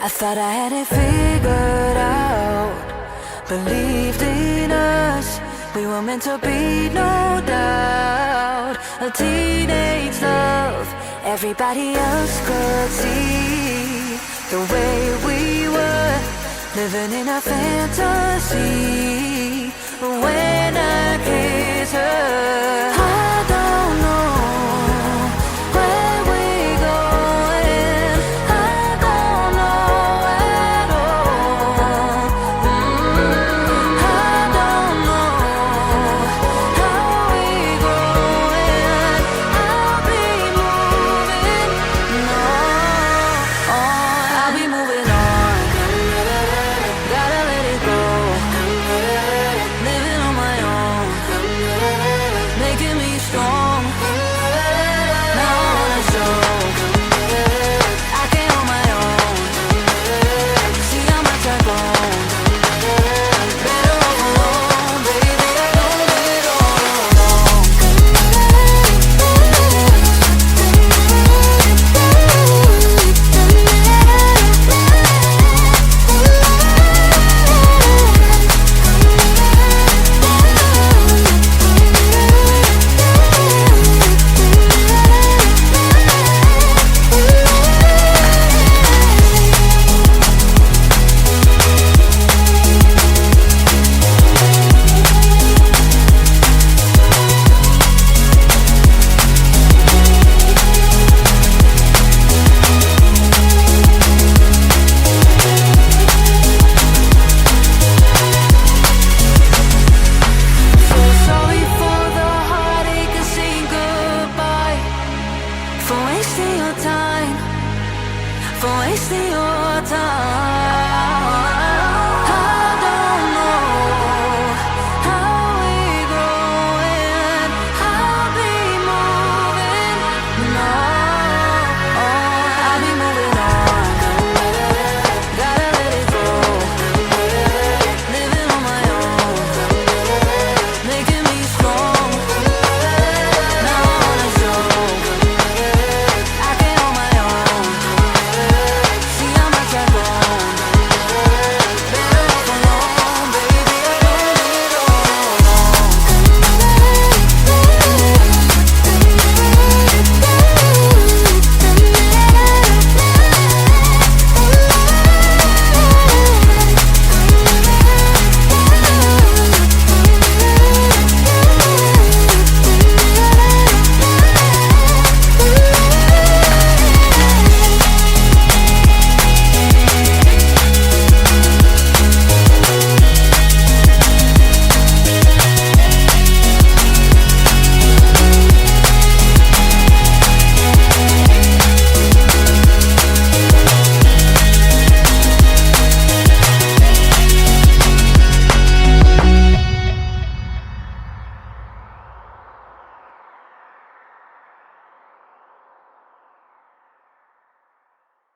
I thought I had it figured out, believed in us, we were meant to be, no doubt. A teenage love, everybody else could see the way we were, living in a fantasy. When I kiss her, I don't know where we're going, I don't know at all. I don't know how we're going, I'll be moving on, I'll be moving on. Gotta let it go, living on my own, making me strong. Now I wanna show I can on my own. See how much I've grown.